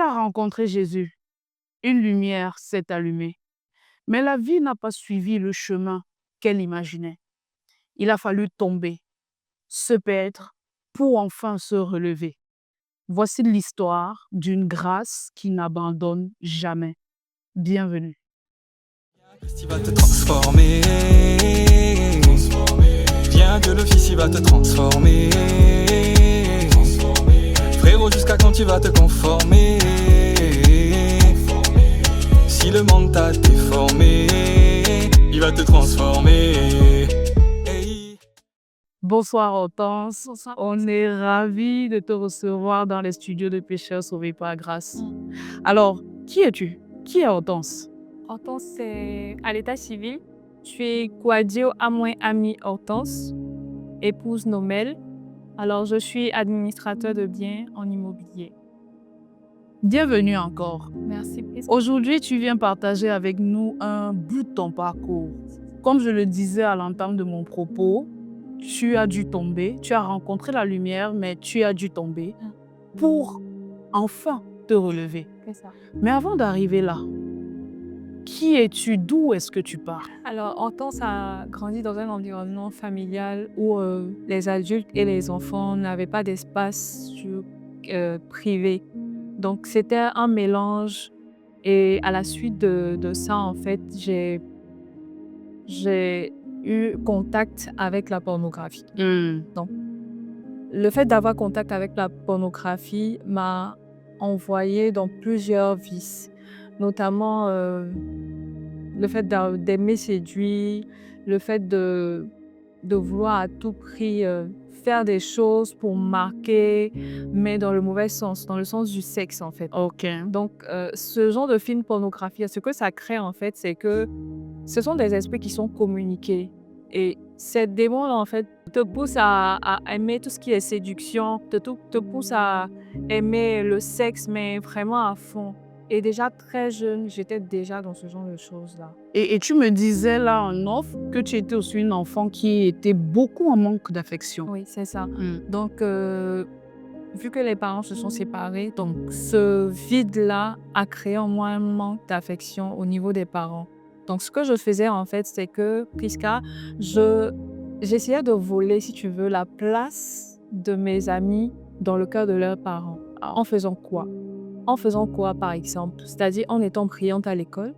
as rencontré Jésus, une lumière s'est allumée, mais la vie n'a pas suivi le chemin qu'elle imaginait. Il a fallu tomber, se perdre pour enfin se relever. Voici l'histoire d'une grâce qui n'abandonne jamais. Bienvenue. Christ, il va te transformer. Viens que le Fils, il va te transformer. Frérot, jusqu'à quand tu vas te conformer? Si le monde t'a déformé, il va te transformer. Hey. Bonsoir Hortense, on est ravis de te recevoir dans les studios de Pécheurs Sauvés par grâce. Alors, qui es-tu? Qui est Hortense? Hortense, c'est à l'état civil. Je suis Kouadio Amouin Ami Hortense, épouse Nomel. Alors, je suis administrateur de biens en immobilier. Bienvenue encore. Merci, Prisca. Aujourd'hui, tu viens partager avec nous un bout de ton parcours. Comme je le disais à l'entame de mon propos, tu as dû tomber, tu as rencontré la lumière, mais tu as dû tomber pour enfin te relever. C'est ça. Mais avant d'arriver là, qui es-tu? D'où est-ce que tu pars? Alors, Hortense a grandi dans un environnement familial où les adultes et les enfants n'avaient pas d'espace privé. Donc, c'était un mélange. Et à la suite de ça, en fait, j'ai eu contact avec la pornographie. Donc, le fait d'avoir contact avec la pornographie m'a envoyé dans plusieurs vices, notamment le fait d'aimer séduire, le fait de vouloir à tout prix faire des choses pour marquer, mais dans le mauvais sens, dans le sens du sexe en fait. Ok. Donc, ce genre de film pornographique, ce que ça crée en fait, c'est que ce sont des esprits qui sont communiqués. Et ces démons-là, en fait, te poussent à aimer tout ce qui est séduction, te poussent à aimer le sexe, mais vraiment à fond. Et déjà très jeune, j'étais déjà dans ce genre de choses-là. Et tu me disais là en off que tu étais aussi une enfant qui était beaucoup en manque d'affection. Oui, c'est ça. Donc, vu que les parents se sont séparés, donc ce vide-là a créé en moi un manque d'affection au niveau des parents. Donc, ce que je faisais en fait, c'est que, Prisca, j'essayais de voler, si tu veux, la place de mes amis dans le cœur de leurs parents. En faisant quoi? En faisant quoi, par exemple? C'est-à-dire en étant brillante à l'école,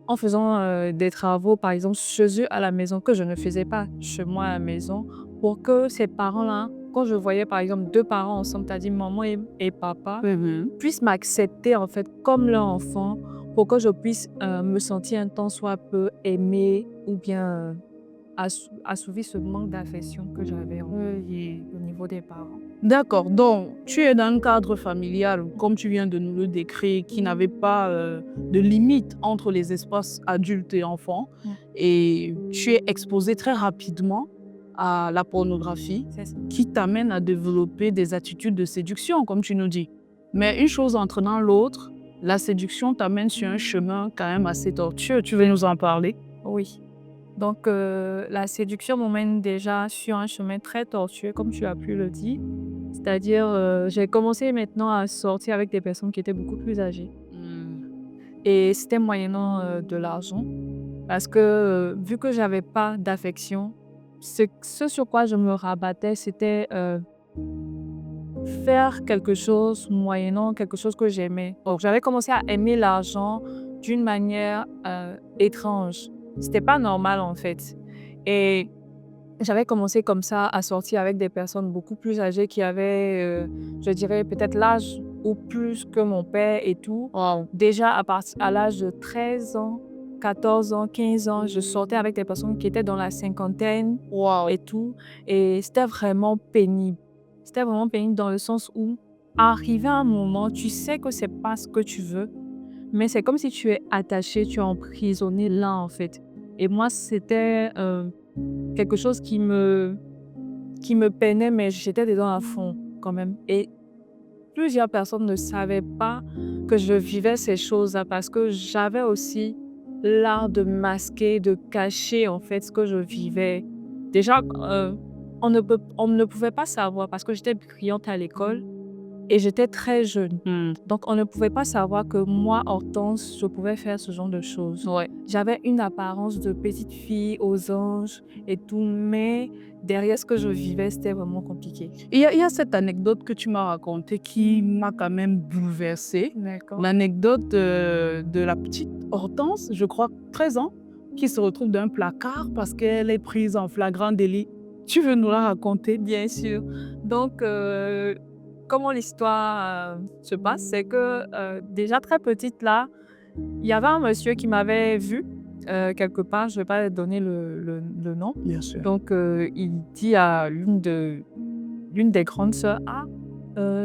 en faisant des travaux, par exemple, chez eux à la maison, que je ne faisais pas chez moi à la maison, pour que ces parents-là, quand je voyais, par exemple, deux parents ensemble, c'est-à-dire maman et papa, puissent m'accepter, en fait, comme leur enfant, pour que je puisse me sentir un tant soit peu aimée ou bien assouvir ce manque d'affection que j'avais au niveau des parents. D'accord, donc tu es dans un cadre familial, comme tu viens de nous le décrire, qui n'avait pas de limite entre les espaces adultes et enfants, et tu es exposé très rapidement à la pornographie, qui t'amène à développer des attitudes de séduction, comme tu nous dis. Mais une chose entraînant l'autre, la séduction t'amène sur un chemin quand même assez tortueux. Tu veux nous en parler? Oui. Donc, la séduction m'emmène déjà sur un chemin très tortueux, comme tu as pu le dire. C'est-à-dire, j'ai commencé maintenant à sortir avec des personnes qui étaient beaucoup plus âgées. Et c'était moyennant de l'argent. Parce que, vu que j'avais pas d'affection, ce sur quoi je me rabattais, c'était faire quelque chose moyennant quelque chose que j'aimais. Donc, j'avais commencé à aimer l'argent d'une manière étrange. C'était pas normal en fait. Et j'avais commencé comme ça à sortir avec des personnes beaucoup plus âgées qui avaient, je dirais, peut-être l'âge ou plus que mon père et tout. Déjà à l'âge de 13 ans, 14 ans, 15 ans, je sortais avec des personnes qui étaient dans la cinquantaine et tout. Et c'était vraiment pénible. C'était vraiment pénible dans le sens où, arrivé à un moment, tu sais que c'est pas ce que tu veux, mais c'est comme si tu es attaché, tu es emprisonné là en fait. Et moi, c'était quelque chose qui me peinait, mais j'étais dedans à fond quand même. Et plusieurs personnes ne savaient pas que je vivais ces choses-là parce que j'avais aussi l'art de masquer, de cacher en fait ce que je vivais. Déjà, on ne pouvait pas savoir parce que j'étais brillante à l'école. Et j'étais très jeune. Hmm. Donc, on ne pouvait pas savoir que moi, Hortense, je pouvais faire ce genre de choses. Ouais. J'avais une apparence de petite fille aux anges et tout, mais derrière ce que je vivais, c'était vraiment compliqué. Il y a cette anecdote que tu m'as racontée qui m'a quand même bouleversée. D'accord. L'anecdote de la petite Hortense, je crois 13 ans, qui se retrouve dans un placard parce qu'elle est prise en flagrant délit. Tu veux nous la raconter? Bien sûr. Donc, comment l'histoire se passe, c'est que déjà très petite là, il y avait un monsieur qui m'avait vu quelque part, je ne vais pas donner le nom. Bien sûr. Donc, il dit à l'une des grandes sœurs, « Ah,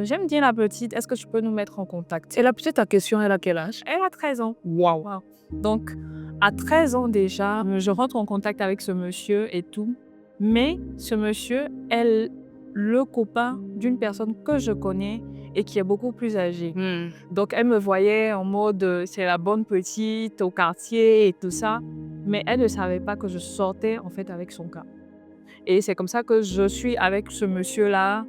j'aime bien la petite, est-ce que tu peux nous mettre en contact ?» Et la petite à question, elle a quel âge? Elle a 13 ans. Waouh! Wow. Donc, à 13 ans déjà, je rentre en contact avec ce monsieur et tout. Mais ce monsieur est le copain d'une personne que je connais et qui est beaucoup plus âgée. Donc, elle me voyait en mode c'est la bonne petite au quartier et tout ça. Mais elle ne savait pas que je sortais en fait avec son gars. Et c'est comme ça que je suis avec ce monsieur-là.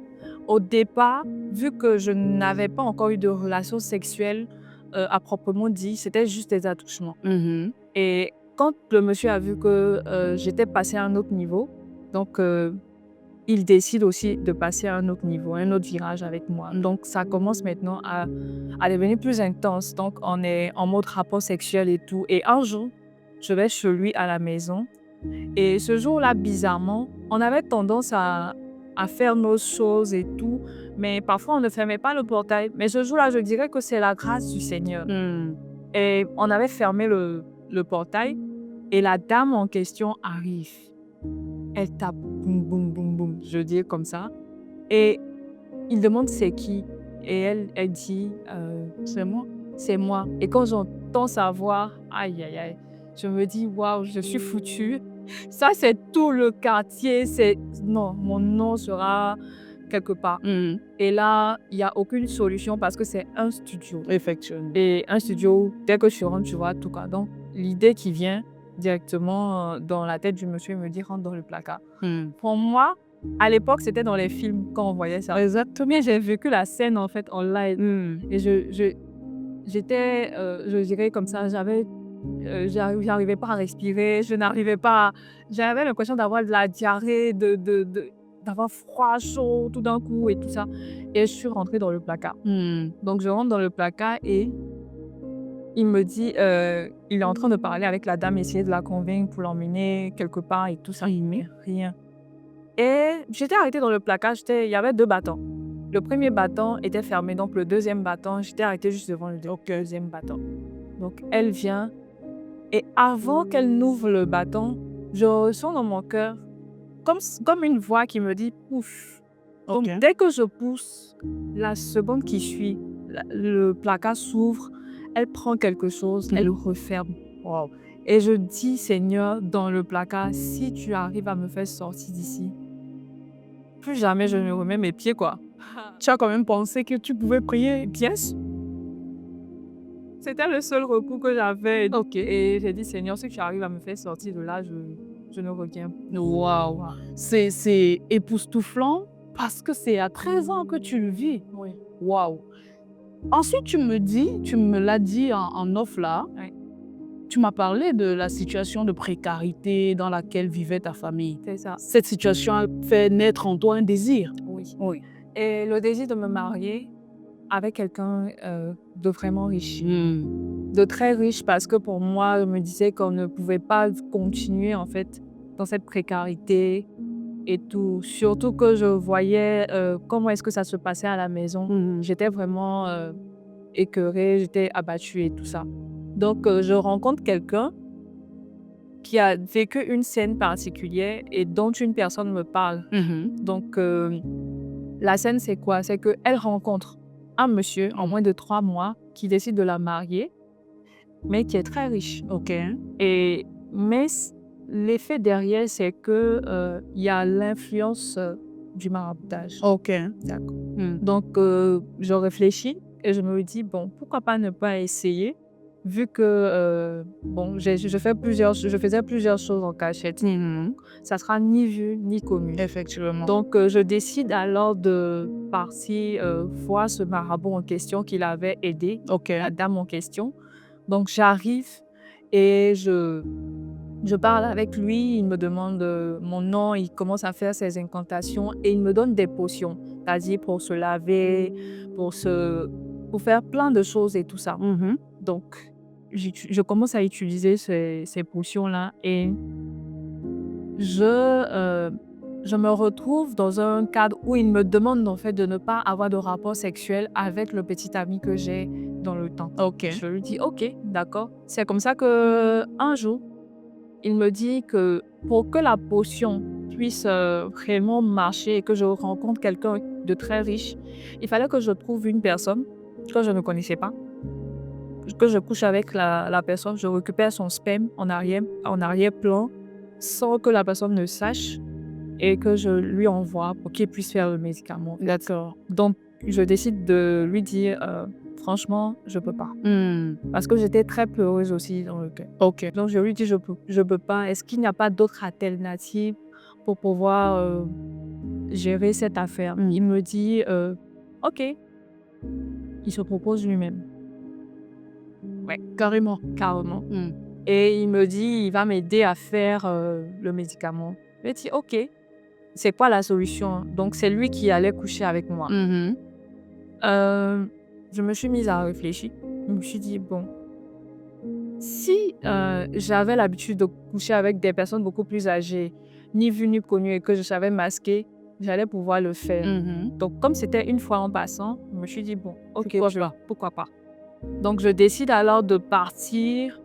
Au départ, vu que je n'avais pas encore eu de relation sexuelle à proprement dit, c'était juste des attouchements. Et quand le monsieur a vu que j'étais passée à un autre niveau, donc il décide aussi de passer à un autre niveau, un autre virage avec moi. Donc ça commence maintenant à devenir plus intense. Donc on est en mode rapport sexuel et tout. Et un jour, je vais chez lui à la maison. Et ce jour-là, bizarrement, on avait tendance à faire nos choses et tout. Mais parfois, on ne fermait pas le portail. Mais ce jour-là, je dirais que c'est la grâce du Seigneur. Et on avait fermé le portail. Et la dame en question arrive. Elle tape, boum, boum, boum, boum, je dis comme ça. Et il demande c'est qui. Et elle dit, C'est moi. c'est moi. Et quand j'entends sa voix, aïe, aïe, aïe, je me dis, waouh, je suis foutue. Ça, c'est tout le quartier. Non, mon nom sera quelque part. Et là, il n'y a aucune solution parce que c'est un studio. Effectivement. Et un studio, dès que tu rentres, tu vois tout cas. Donc, l'idée qui vient directement dans la tête du monsieur, il me dit rentre dans le placard. Pour moi, à l'époque, c'était dans les films quand on voyait ça. Exactement. Mais j'ai vécu la scène en fait en live. Et j'étais, je dirais comme ça, j'arrivais pas à respirer, j'avais l'impression d'avoir de la diarrhée, d'avoir froid, chaud tout d'un coup et tout ça. Et je suis rentrée dans le placard. Donc je rentre dans le placard et il me dit, il est en train de parler avec la dame, essayer de la convaincre pour l'emmener quelque part et tout ça. Il met rien. Et j'étais arrêtée dans le placard, il y avait 2 bâtons. Le premier bâton était fermé, donc le deuxième bâton, j'étais arrêtée juste devant le deuxième bâton. Donc elle vient et avant qu'elle n'ouvre le bâton, je ressens dans mon cœur comme une voix qui me dit « pousse ». Donc dès que je pousse, la seconde qui suit, le placard s'ouvre, elle prend quelque chose, elle referme. Wow. Et je dis, Seigneur, dans le placard, si tu arrives à me faire sortir d'ici, plus jamais je ne remets mes pieds, quoi. Tu as quand même pensé que tu pouvais prier? Bien sûr. C'était le seul recours que j'avais. Et j'ai dit, Seigneur, si tu arrives à me faire sortir de là, je ne reviens. Waouh! C'est époustouflant parce que c'est à 13 ans que tu le vis. Oui. Waouh! Ensuite, tu me l'as dit en off là, oui. Tu m'as parlé de la situation de précarité dans laquelle vivait ta famille. C'est ça. Cette situation a fait naître en toi un désir. Oui. Et le désir de me marier avec quelqu'un de vraiment riche. De très riche parce que pour moi, je me disais qu'on ne pouvait pas continuer en fait dans cette précarité et tout. Surtout que je voyais comment est-ce que ça se passait à la maison. J'étais vraiment écœurée, j'étais abattue et tout ça. Donc, je rencontre quelqu'un qui a vécu une scène particulière et dont une personne me parle. Donc, la scène, c'est quoi? C'est qu'elle rencontre un monsieur en moins de 3 mois qui décide de la marier, mais qui est très riche. Mais l'effet derrière, c'est qu'il y a l'influence du maraboutage. D'accord. Donc, je réfléchis et je me dis, bon, pourquoi pas ne pas essayer? vu que bon, je faisais plusieurs choses en cachette, ça sera ni vu ni connu. Effectivement. Donc, je décide alors de partir voir ce marabout en question qui l'avait aidé, Ok. la dame en question. Donc, j'arrive et je parle avec lui, il me demande mon nom, il commence à faire ses incantations et il me donne des potions, c'est-à-dire pour se laver, pour faire plein de choses et tout ça. Donc, je commence à utiliser ces potions-là et je me retrouve dans un cadre où il me demande en fait de ne pas avoir de rapport sexuel avec le petit ami que j'ai dans le temps. Ok. Je lui dis ok, d'accord. C'est comme ça que un jour, il me dit que pour que la potion puisse réellement marcher et que je rencontre quelqu'un de très riche, il fallait que je trouve une personne que je ne connaissais pas, que je couche avec la personne, je récupère son sperme en arrière-plan sans que la personne ne sache et que je lui envoie pour qu'il puisse faire le médicament. D'accord. Donc, je décide de lui dire franchement, je peux pas. Parce que j'étais très peureuse aussi dans le cœur. Ok. Donc, je lui dis je peux pas. Est-ce qu'il n'y a pas d'autre alternative pour pouvoir gérer cette affaire? Il me dit ok. Il se propose lui-même. Ouais, Carrément. carrément. Et il me dit il va m'aider à faire le médicament. Je lui ai dit ok. C'est quoi la solution? Donc, c'est lui qui allait coucher avec moi. Je me suis mise à réfléchir. Je me suis dit, bon, si j'avais l'habitude de coucher avec des personnes beaucoup plus âgées, ni vues ni connues, et que je savais masquer, j'allais pouvoir le faire. Donc, comme c'était une fois en passant, je me suis dit, bon, ok, pourquoi pas. Donc, je décide alors de partir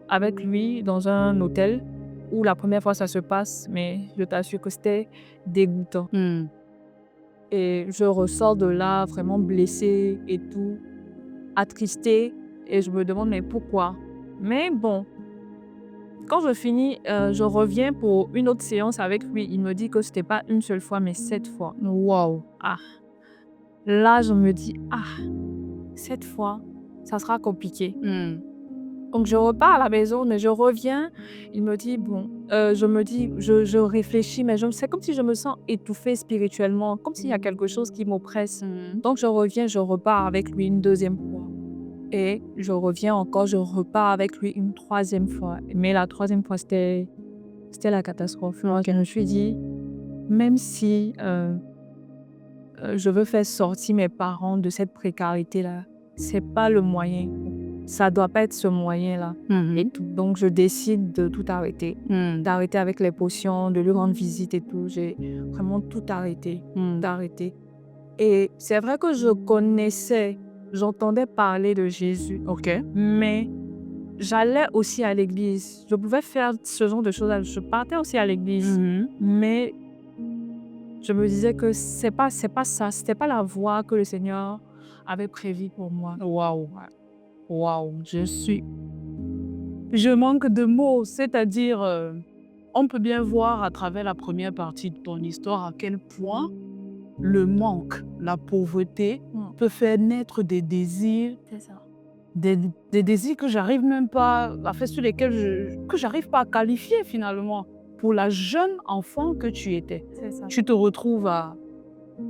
avec lui dans un hôtel où la première fois ça se passe, mais je t'assure que c'était dégoûtant. Et je ressors de là vraiment blessée et tout, attristée. Et je me demande, mais pourquoi? Mais bon, quand je finis, je reviens pour une autre séance avec lui. Il me dit que c'était pas une seule fois, mais 7 fois. Waouh. Ah, là, je me dis, 7 fois, ça sera compliqué. Donc, je repars à la maison, mais je reviens. Il me dit, bon, je réfléchis, mais c'est comme si je me sens étouffée spirituellement, comme s'il y a quelque chose qui m'oppresse. Donc, je reviens, je repars avec lui une deuxième fois. Et je reviens encore, je repars avec lui une troisième fois. Mais la troisième fois, c'était la catastrophe. Donc, je me suis dit, même si je veux faire sortir mes parents de cette précarité-là, c'est pas le moyen. Ça doit pas être ce moyen-là. Et tout. Donc, je décide de tout arrêter. D'arrêter avec les potions, de lui rendre visite et tout. J'ai vraiment tout arrêté. D'arrêter. Et c'est vrai que je connaissais, j'entendais parler de Jésus. Ok. Mais j'allais aussi à l'église. Je pouvais faire ce genre de choses. Je partais aussi à l'église. Mais je me disais que c'est pas ça. C'était pas la voie que le Seigneur avait prévue pour moi. Waouh. Waouh. Je manque de mots. C'est-à-dire, on peut bien voir à travers la première partie de ton histoire à quel point le manque, la pauvreté peut faire naître des désirs. C'est ça. Des désirs que j'arrive même pas, sur lesquels que j'arrive pas à qualifier finalement. Pour la jeune enfant que tu étais. C'est ça. Tu te retrouves à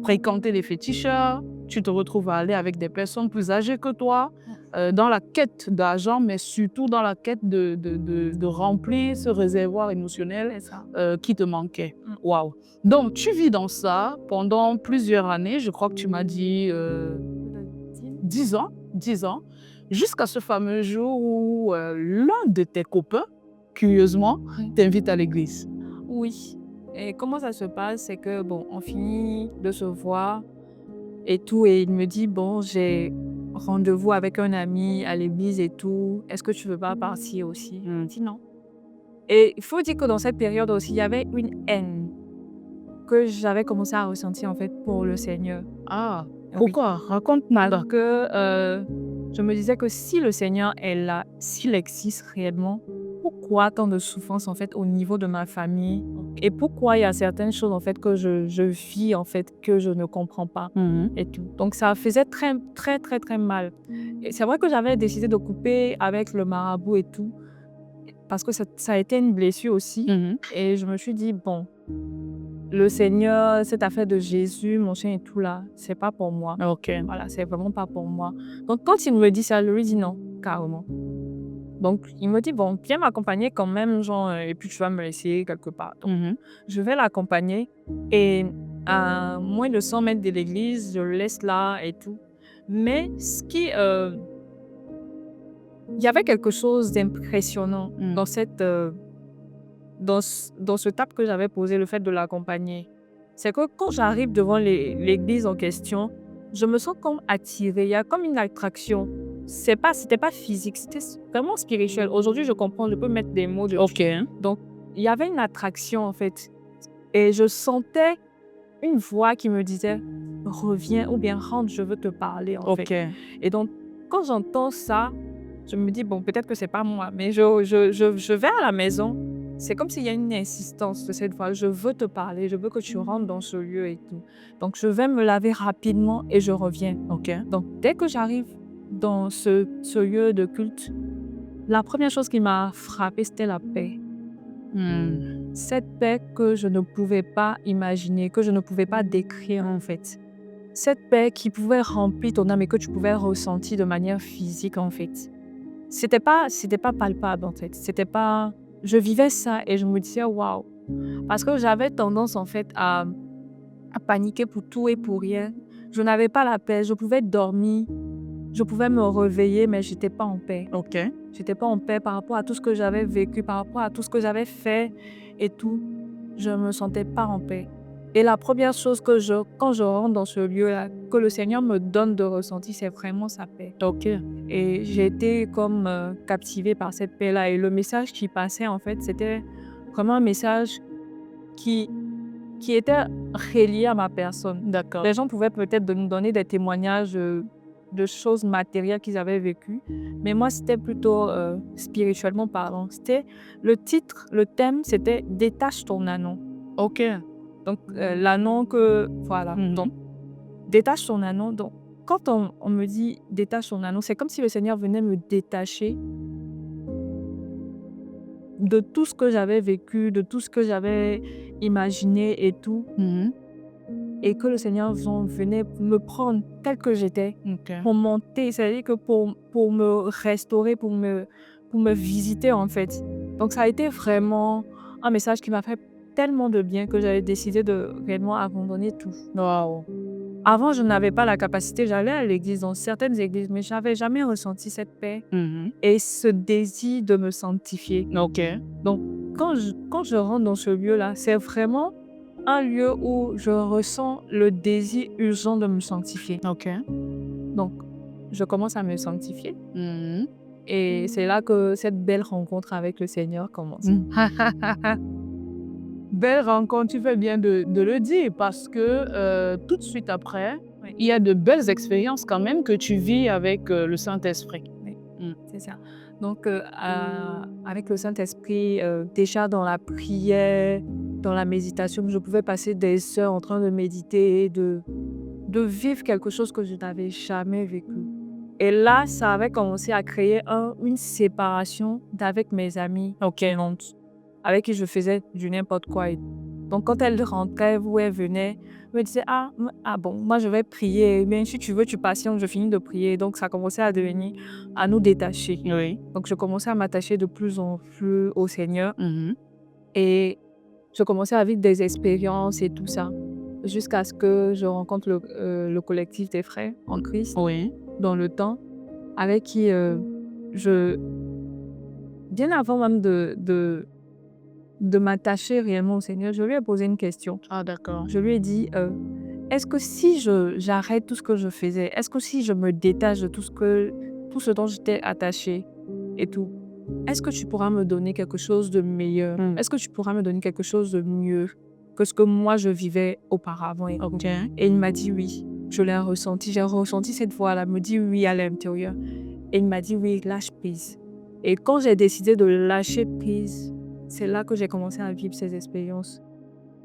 fréquenter les féticheurs, tu te retrouves à aller avec des personnes plus âgées que toi, dans la quête d'argent, mais surtout dans la quête de remplir ce réservoir émotionnel qui te manquait. Waouh. Donc, tu vis dans ça pendant plusieurs années, je crois que tu m'as dit 10 ans, jusqu'à ce fameux jour où l'un de tes copains, curieusement, t'invite à l'église. Oui. Et comment ça se passe? C'est que, bon, on finit de se voir et tout, et il me dit, bon, j'ai rendez-vous avec un ami à l'église et tout. Est-ce que tu veux pas partir aussi? Je dis non. Et il faut dire que dans cette période aussi, il y avait une haine que j'avais commencé à ressentir en fait pour le Seigneur. Ah, pourquoi? Raconte-moi. Alors que je me disais que si le Seigneur est là, s'il existe réellement, pourquoi tant de souffrance en fait au niveau de ma famille et pourquoi il y a certaines choses en fait que je vis en fait que je ne comprends pas et tout. Donc ça faisait très très très très mal. Et c'est vrai que j'avais décidé de couper avec le marabout et tout parce que ça a été une blessure aussi. Et je me suis dit bon, le Seigneur, cette affaire de Jésus, mon chien et tout là, c'est pas pour moi. Ok. Voilà, c'est vraiment pas pour moi. Donc quand il me dit ça, je lui dis non, carrément. Donc il me dit bon, viens m'accompagner quand même, genre, et puis tu vas me laisser quelque part. Donc, je vais l'accompagner et à moins de 100 mètres de l'église, je le laisse là et tout. Mais il y avait quelque chose d'impressionnant dans dans ce tap que j'avais posé, le fait de l'accompagner. C'est que quand j'arrive devant l'église en question, je me sens comme attirée. Il y a comme une attraction. C'était pas physique, c'était vraiment spirituel. Aujourd'hui, je comprends, je peux mettre des mots dessus. Ok. Donc, il y avait une attraction en fait. Et je sentais une voix qui me disait « Reviens » ou bien « Rentre, je veux te parler » en fait. Et donc, quand j'entends ça, je me dis « Bon, peut-être que c'est pas moi. » Mais je vais à la maison. C'est comme s'il y a une insistance de cette voix. Je veux te parler, je veux que tu rentres dans ce lieu et tout. Donc, je vais me laver rapidement et je reviens. Ok. Donc, dès que j'arrive dans ce lieu de culte, la première chose qui m'a frappée, c'était la paix. Cette paix que je ne pouvais pas imaginer, que je ne pouvais pas décrire en fait. Cette paix qui pouvait remplir ton âme et que tu pouvais ressentir de manière physique en fait. C'était pas palpable en fait. C'était pas... Je vivais ça et je me disais waouh. Parce que j'avais tendance en fait à paniquer pour tout et pour rien. Je n'avais pas la paix. Je pouvais dormir, je pouvais me réveiller, mais je n'étais pas en paix. Ok. J'étais pas en paix par rapport à tout ce que j'avais vécu, par rapport à tout ce que j'avais fait et tout. Je me sentais pas en paix. Et la première chose quand je rentre dans ce lieu-là, que le Seigneur me donne de ressentir, c'est vraiment sa paix. Ok. Et j'ai été comme captivée par cette paix-là. Et le message qui passait, en fait, c'était vraiment un message qui était relié à ma personne. D'accord. Les gens pouvaient peut-être nous donner des témoignages de choses matérielles qu'ils avaient vécues. Mais moi, c'était plutôt spirituellement parlant. C'était le titre, le thème, c'était « Détache ton anon ». Ok. Donc, l'anon que... Voilà. Donc, détache ton anon. Donc, quand on me dit « détache ton anon », c'est comme si le Seigneur venait me détacher de tout ce que j'avais vécu, de tout ce que j'avais imaginé et tout. Et que le Seigneur venait me prendre tel que j'étais, pour monter, c'est-à-dire que pour me restaurer, pour me visiter en fait. Donc ça a été vraiment un message qui m'a fait tellement de bien que j'avais décidé de réellement abandonner tout. Wow. Avant, je n'avais pas la capacité, j'allais à l'église, dans certaines églises, mais je n'avais jamais ressenti cette paix et ce désir de me sanctifier. Ok. Donc quand je rentre dans ce lieu-là, c'est vraiment un lieu où je ressens le désir urgent de me sanctifier. Ok. Donc, je commence à me sanctifier. Et c'est là que cette belle rencontre avec le Seigneur commence. Belle rencontre, tu fais bien de le dire parce que tout de suite après, il y a de belles expériences quand même que tu vis avec le Saint-Esprit. Oui, c'est ça. Donc, avec le Saint-Esprit, déjà dans la prière, dans la méditation, je pouvais passer des heures en train de méditer, de vivre quelque chose que je n'avais jamais vécu. Et là, ça avait commencé à créer une séparation d'avec mes amis avec qui je faisais du n'importe quoi. Donc, quand elle rentrait ou elle venait, elle me disait ah bon, moi je vais prier. Mais si tu veux, tu patientes, je finis de prier. Donc, ça commençait à devenir, à nous détacher. Oui. Donc, je commençais à m'attacher de plus en plus au Seigneur. Et je commençais à vivre des expériences et tout ça. Jusqu'à ce que je rencontre le collectif des frères en Christ. Oui. Dans le temps, avec qui bien avant même de m'attacher réellement au Seigneur, je lui ai posé une question. Ah, d'accord. Je lui ai dit, est-ce que si j'arrête tout ce que je faisais, est-ce que si je me détache de tout ce dont j'étais attachée et tout, est-ce que tu pourras me donner quelque chose de meilleur? Est-ce que tu pourras me donner quelque chose de mieux que ce que moi je vivais auparavant? Et il m'a dit oui. Je l'ai ressenti. J'ai ressenti cette voix-là, me dit oui à l'intérieur. Et il m'a dit oui, lâche prise. Et quand j'ai décidé de lâcher prise, c'est là que j'ai commencé à vivre ces expériences.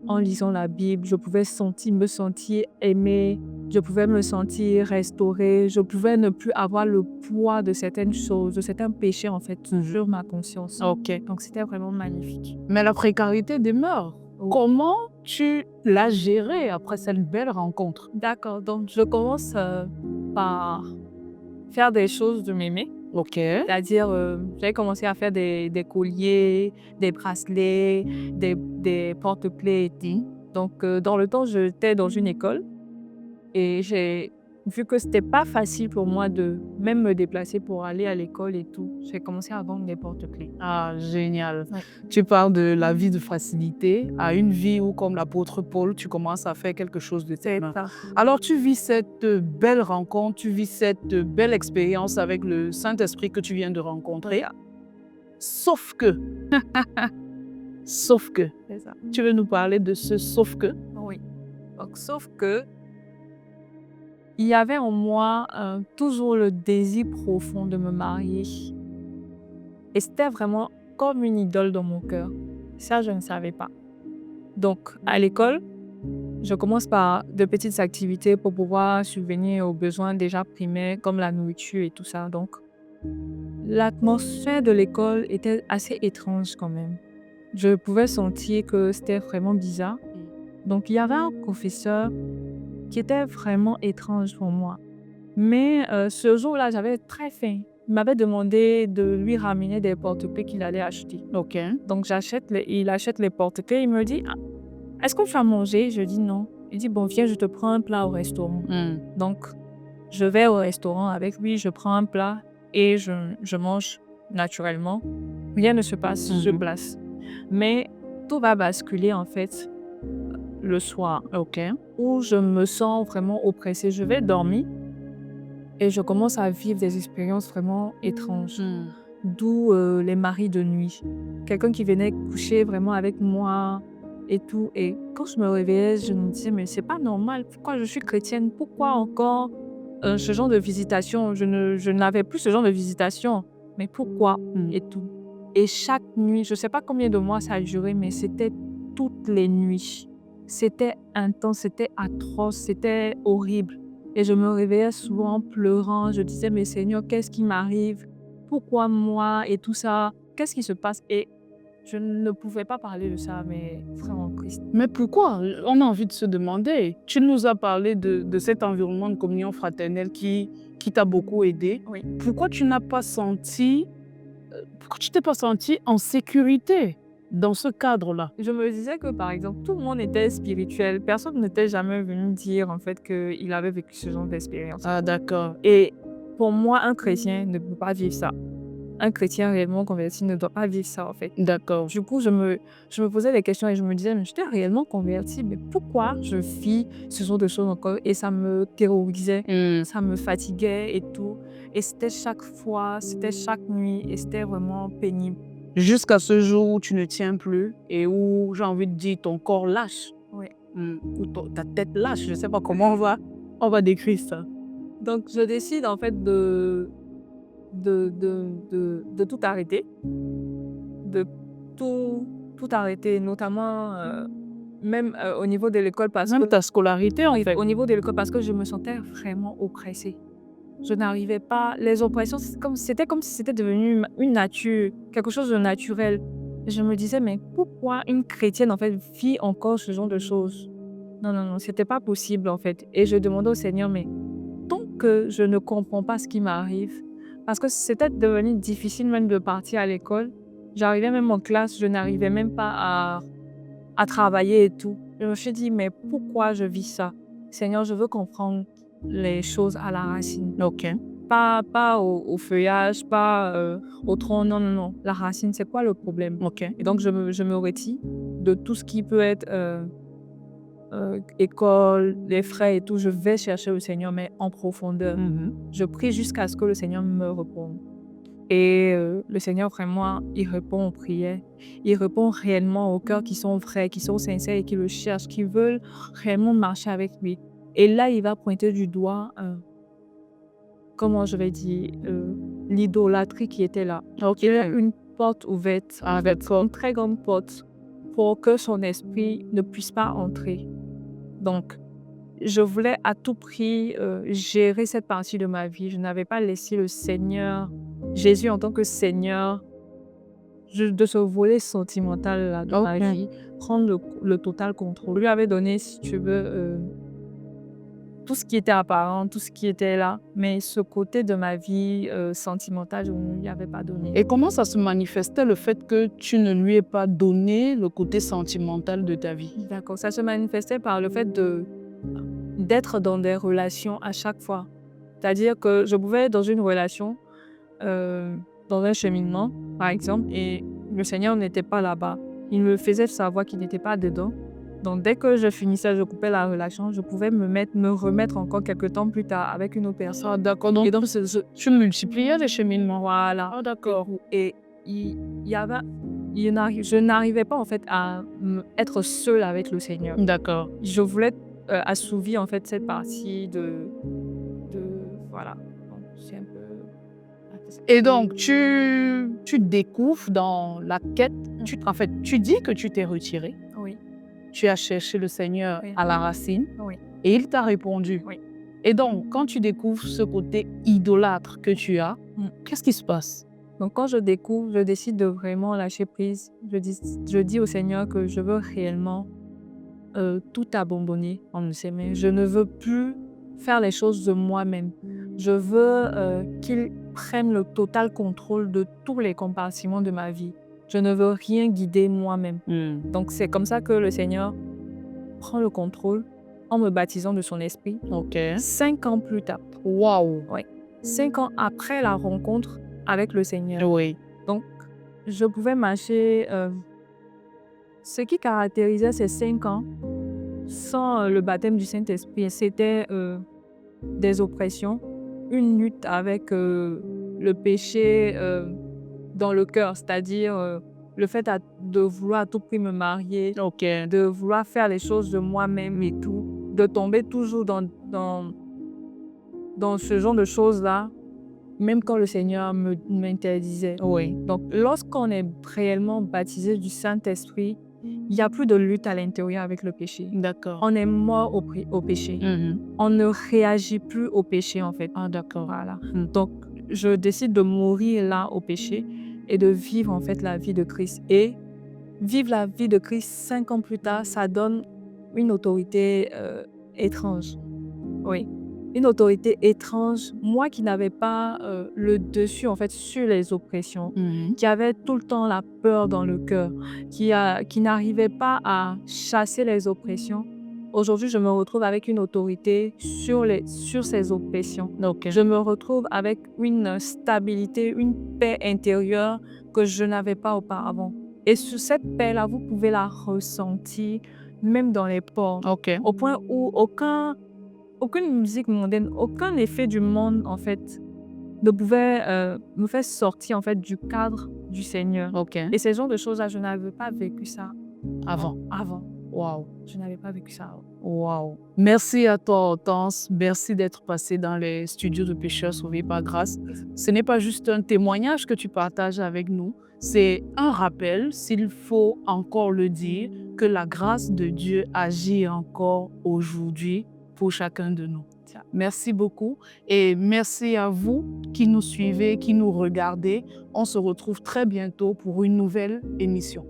En lisant la Bible, je pouvais me sentir aimée, je pouvais me sentir restaurée, je pouvais ne plus avoir le poids de certaines choses, de certains péchés en fait, sur ma conscience. Ok. Donc c'était vraiment magnifique. Mais la précarité demeure. Oui. Comment tu l'as gérée après cette belle rencontre? D'accord, donc je commence par faire des choses de mémé. Ok. C'est-à-dire, j'ai commencé à faire des colliers, des bracelets, des porte-clés et tout. Donc, dans le temps, j'étais dans une école et j'ai vu que c'était pas facile pour moi de même me déplacer pour aller à l'école et tout. J'ai commencé à vendre des porte-clés. Ah, génial. Ouais. Tu parles de la vie de facilité à une vie où, comme l'apôtre Paul, tu commences à faire quelque chose de tes mains. Ça. Alors, tu vis cette belle rencontre, tu vis cette belle expérience avec le Saint-Esprit que tu viens de rencontrer. Sauf que, C'est ça. tu veux nous parler de ce sauf que? Oui. Donc, sauf que il y avait en moi toujours le désir profond de me marier. Et c'était vraiment comme une idole dans mon cœur. Ça, je ne savais pas. Donc, à l'école, je commence par de petites activités pour pouvoir subvenir aux besoins déjà primaires, comme la nourriture et tout ça. Donc, l'atmosphère de l'école était assez étrange quand même. Je pouvais sentir que c'était vraiment bizarre. Donc, il y avait un professeur qui était vraiment étrange pour moi. Mais ce jour-là, j'avais très faim. Il m'avait demandé de lui ramener des porte-clés qu'il allait acheter. Ok. Donc, il achète les porte-clés. Il me dit, ah, est-ce que tu as mangé? Je dis non. Il dit, bon, viens, je te prends un plat au restaurant. Donc, je vais au restaurant avec lui, je prends un plat et je mange naturellement. Rien ne se passe sur place. Mais tout va basculer en fait le soir. Ok. Où je me sens vraiment oppressée. Je vais dormir et je commence à vivre des expériences vraiment étranges. D'où les maris de nuit. Quelqu'un qui venait coucher vraiment avec moi et tout. Et quand je me réveillais, je me disais, mais c'est pas normal. Pourquoi je suis chrétienne? Pourquoi encore ce genre de visitation? Je n'avais plus ce genre de visitation. Mais pourquoi? Et tout. Et chaque nuit, je sais pas combien de mois ça a duré, mais c'était toutes les nuits. C'était intense, c'était atroce, c'était horrible. Et je me réveillais souvent en pleurant. Je disais, mais Seigneur, qu'est-ce qui m'arrive? Pourquoi moi? Et tout ça, qu'est-ce qui se passe? Et je ne pouvais pas parler de ça, mais vraiment Christ. Mais pourquoi? On a envie de se demander. Tu nous as parlé de cet environnement de communion fraternelle qui t'a beaucoup aidé. Oui. Pourquoi tu n'as pas senti, pourquoi tu t'es pas senti en sécurité dans ce cadre-là? Je me disais que, par exemple, tout le monde était spirituel. Personne n'était jamais venu dire, en fait, qu'il avait vécu ce genre d'expérience. Ah, d'accord. Et pour moi, un chrétien ne peut pas vivre ça. Un chrétien réellement converti ne doit pas vivre ça, en fait. D'accord. Du coup, je me posais des questions et je me disais, mais j'étais réellement convertie, mais pourquoi je vis ce genre de choses encore? Et ça me terrorisait, ça me fatiguait et tout. Et c'était chaque fois, c'était chaque nuit et c'était vraiment pénible. Jusqu'à ce jour où tu ne tiens plus et où, j'ai envie de dire, ton corps lâche. Oui. Ou ta tête lâche. Je ne sais pas comment on va décrire ça. Donc, je décide en fait de tout arrêter, de tout arrêter, notamment même au niveau de l'école parce Même que ta scolarité, en fait. au niveau de l'école parce que je me sentais vraiment oppressée. Je n'arrivais pas, les oppressions, c'était comme si c'était devenu une nature, quelque chose de naturel. Et je me disais, mais pourquoi une chrétienne en fait vit encore ce genre de choses? Non, c'était pas possible en fait. Et je demandais au Seigneur, mais tant que je ne comprends pas ce qui m'arrive, parce que c'était devenu difficile même de partir à l'école. J'arrivais même en classe, je n'arrivais même pas à travailler et tout. Je me suis dit, mais pourquoi je vis ça? Seigneur, je veux comprendre les choses à la racine. Ok. Pas au feuillage, pas au tronc, non. La racine, c'est quoi le problème? Ok. Et donc, je me retire de tout ce qui peut être école, les frais et tout. Je vais chercher le Seigneur, mais en profondeur. Je prie jusqu'à ce que le Seigneur me réponde. Et le Seigneur, vraiment, il répond aux prières. Il répond réellement aux cœurs qui sont vrais, qui sont sincères et qui le cherchent, qui veulent réellement marcher avec lui. Et là, il va pointer du doigt, comment je vais dire, l'idolâtrie qui était là. Ok. Il y a une porte ouverte, Ah, d'accord. une très grande porte, pour que son esprit ne puisse pas entrer. Donc, je voulais à tout prix gérer cette partie de ma vie. Je n'avais pas laissé le Seigneur, Jésus en tant que Seigneur, de ce volet sentimental là, de ma Ok. vie, prendre le total contrôle. Lui avait donné, si tu veux, tout ce qui était apparent, tout ce qui était là, mais ce côté de ma vie sentimentale, je ne lui avais pas donné. Et comment ça se manifestait le fait que tu ne lui aies pas donné le côté sentimental de ta vie? D'accord, ça se manifestait par le fait d'être dans des relations à chaque fois. C'est-à-dire que je pouvais être dans une relation, dans un cheminement, par exemple, et le Seigneur n'était pas là-bas. Il me faisait savoir qu'il n'était pas dedans. Donc, dès que je finissais, je coupais la relation, je pouvais me remettre encore quelques temps plus tard avec une autre personne. Ah, d'accord. Donc, Et donc, tu multipliais les cheminements. voilà. Ah, d'accord. Et je n'arrivais pas en fait à être seule avec le Seigneur. D'accord. Je voulais assouvir en fait cette partie voilà. Donc, c'est un peu. Et donc, tu découvres dans la quête, en fait, tu dis que tu t'es retiré, Oui, tu as cherché le Seigneur Oui. à la racine oui, et il t'a répondu. Oui. Et donc, quand tu découvres ce côté idolâtre que tu as, qu'est-ce qui se passe? Donc, quand je découvre, je décide de vraiment lâcher prise. Je dis au Seigneur que je veux réellement tout abandonner en ses mains. Je ne veux plus faire les choses de moi-même. Je veux qu'il prenne le total contrôle de tous les compartiments de ma vie. Je ne veux rien guider moi-même. Donc, c'est comme ça que le Seigneur prend le contrôle en me baptisant de son esprit. Ok. 5 ans plus tard. Waouh. 5 ans après la rencontre avec le Seigneur. Oui. Donc, je pouvais marcher. Ce qui caractérisait ces 5 ans, sans le baptême du Saint-Esprit, c'était des oppressions, une lutte avec le péché dans le cœur, c'est-à-dire le fait de vouloir à tout prix me marier, Ok. de vouloir faire les choses de moi-même et tout, de tomber toujours dans ce genre de choses-là, même quand le Seigneur m'interdisait. Oui. Donc, lorsqu'on est réellement baptisé du Saint-Esprit, il n'y a plus de lutte à l'intérieur avec le péché. D'accord. On est mort au péché. On ne réagit plus au péché, en fait. Ah, d'accord. Voilà. Donc, je décide de mourir là au péché et de vivre, en fait, la vie de Christ. Et vivre la vie de Christ 5 ans plus tard, ça donne une autorité étrange. Oui. Une autorité étrange, moi qui n'avais pas le dessus en fait sur les oppressions, qui avait tout le temps la peur dans le cœur, qui n'arrivait pas à chasser les oppressions. Aujourd'hui, je me retrouve avec une autorité sur ces oppressions. Ok. Je me retrouve avec une stabilité, une paix intérieure que je n'avais pas auparavant. Et sur cette paix-là, vous pouvez la ressentir même dans les pores. Ok. Au point où aucune musique mondaine, aucun effet du monde, en fait, ne pouvait me faire sortir, en fait, du cadre du Seigneur. Ok. Et ces genres de choses-là, je n'avais pas vécu ça Avant. Waouh. Je n'avais pas vécu ça avant. Waouh. Merci à toi, Hortense. Merci d'être passée dans les studios de Pécheurs Sauvés par grâce. Ce n'est pas juste un témoignage que tu partages avec nous, c'est un rappel, s'il faut encore le dire, que la grâce de Dieu agit encore aujourd'hui pour chacun de nous. Merci beaucoup et merci à vous qui nous suivez, qui nous regardez. On se retrouve très bientôt pour une nouvelle émission.